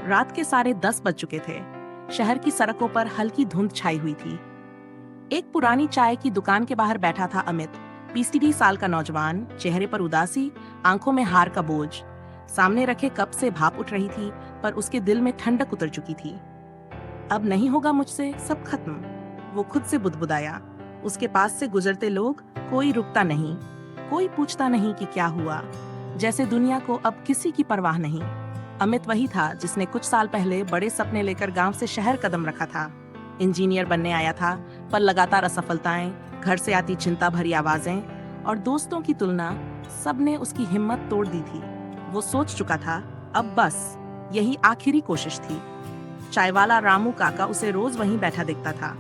रात के 10:30 बज चुके थे। शहर की सड़कों पर हल्की धुंध छाई हुई थी। एक पुरानी चाय की दुकान के बाहर बैठा था अमित, 20 साल का नौजवान, चेहरे पर उदासी, आंखों में हार का बोझ। सामने रखे कप से भाप उठ रही थी, पर उसके दिल में ठंडक उतर चुकी थी। अब नहीं होगा मुझसे, सब खत्म, वो खुद से बुदबुदाया। उसके पास से गुजरते लोग, कोई रुकता नहीं, कोई पूछता नहीं कि क्या हुआ, जैसे दुनिया को अब किसी की परवाह नहीं। अमित वही था जिसने कुछ साल पहले बड़े सपने लेकर गांव से शहर कदम रखा था। इंजीनियर बनने आया था, पर लगातार असफलताएं, घर से आती चिंता भरी आवाजें और दोस्तों की तुलना, सबने उसकी हिम्मत तोड़ दी थी। वो सोच चुका था, अब बस यही आखिरी कोशिश थी। चायवाला रामू काका उसे रोज वहीं बैठा दिखता था।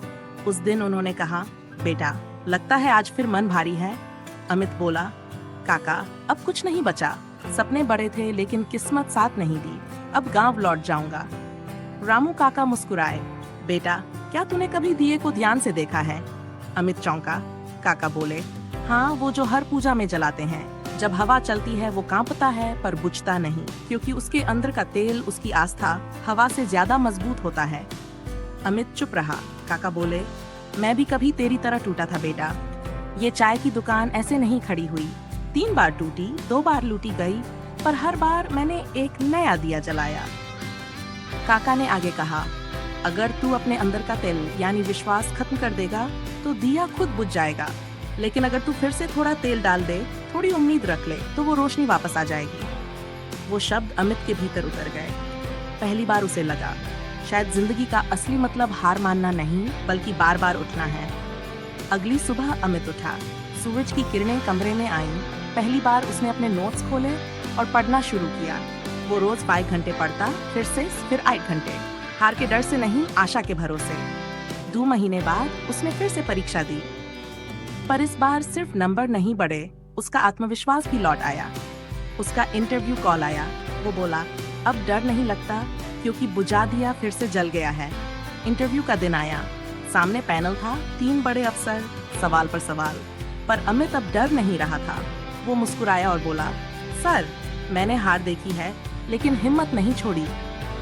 उस दिन उन्होंने कहा, बेटा, लगता है आज फिर मन भारी है। अमित बोला, काका, अब कुछ नहीं बचा। सपने बड़े थे लेकिन किस्मत साथ नहीं दी। अब गांव लौट जाऊंगा। रामू काका मुस्कुराए, बेटा, क्या तूने कभी दिए को ध्यान से देखा है? अमित चौंका। काका बोले, हाँ, वो जो हर पूजा में जलाते हैं। जब हवा चलती है वो कांपता है पर बुझता नहीं, क्योंकि उसके अंदर का तेल, उसकी आस्था, हवा से ज्यादा मजबूत होता है। अमित चुप रहा। काका बोले, मैं भी कभी तेरी तरह टूटा था बेटा। ये चाय की दुकान ऐसे नहीं खड़ी हुई। 3 बार टूटी, 2 बार लूटी गई, पर हर बार मैंने एक नया दिया जलाया। काका ने आगे कहा, अगर तू अपने अंदर का तेल यानी विश्वास खत्म कर देगा तो दिया खुद बुझ जाएगा, लेकिन अगर तू फिर से थोड़ा तेल डाल दे, थोड़ी उम्मीद रख ले, तो वो रोशनी वापस आ जाएगी। वो शब्द अमित के भीतर उतर गए। पहली बार उसे लगा, शायद जिंदगी का असली मतलब हार मानना नहीं, बल्कि बार बार उठना है। अगली सुबह अमित उठा। सूरज की किरणें कमरे में आईं। पहली बार उसने अपने नोट्स खोले और पढ़ना शुरू किया। वो रोज 5 घंटे पढ़ता, फिर 8 घंटे। हार के डर से नहीं, आशा के भरोसे। 2 महीने बाद उसने फिर से परीक्षा दी, पर इस बार सिर्फ नंबर नहीं बढ़े, उसका आत्मविश्वास भी लौट आया। उसका इंटरव्यू कॉल आया। वो बोला, अब डर नहीं लगता, क्योंकि बुझा दिया फिर से जल गया है। इंटरव्यू का दिन आया। सामने पैनल था, 3 बड़े अफसर, सवाल पर सवाल। पर अमित अब डर नहीं रहा था। वो मुस्कुराया और बोला, सर, मैंने हार देखी है, लेकिन हिम्मत नहीं छोड़ी।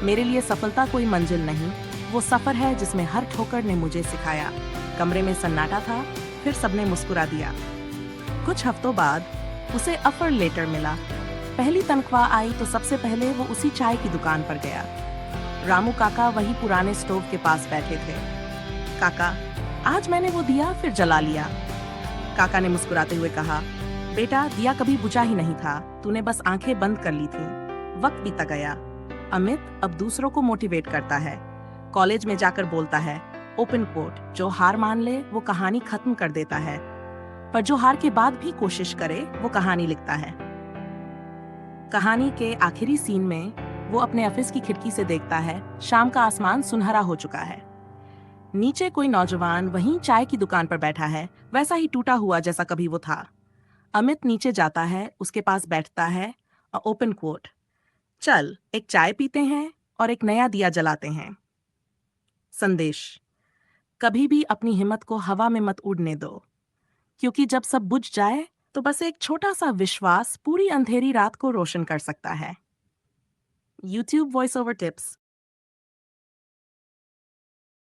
मेरे लिए सफलता कोई मंजिल नहीं, वो सफर है जिसमें हर ठोकर ने मुझे सिखाया। कमरे में सन्नाटा था, फिर सबने मुस्कुरा दिया। कुछ हफ्तों बाद उसे ऑफर लेटर मिला। पहली तनख्वाह आई तो सबसे पहले वो उसी चाय की दुकान पर गया। रामू काका वही पुराने स्टोव के पास बैठे थे। काका, आज मैंने वो दिया फिर जला लिया। काका ने मुस्कुराते हुए कहा, बेटा, दिया कभी बुझा ही नहीं था, तूने बस आंखें बंद कर ली थी। वक्त बीता गया। अमित अब दूसरों को मोटिवेट करता है। कॉलेज में जाकर बोलता है, ओपन कोट, जो हार मान ले वो कहानी खत्म कर देता है, पर जो हार के बाद भी कोशिश करे वो कहानी लिखता है। कहानी के आखिरी सीन में वो अपने ऑफिस की खिड़की से देखता है, शाम का आसमान सुनहरा हो चुका है। नीचे कोई नौजवान वहीं चाय की दुकान पर बैठा है, वैसा ही टूटा हुआ जैसा कभी वो था। अमित नीचे जाता है, उसके पास बैठता है और ओपन कोट, चल एक चाय पीते हैं और एक नया दिया जलाते हैं। संदेश, कभी भी अपनी हिम्मत को हवा में मत उड़ने दो, क्योंकि जब सब बुझ जाए तो बस एक छोटा सा विश्वास पूरी अंधेरी रात को रोशन कर सकता है। YouTube voice over tips.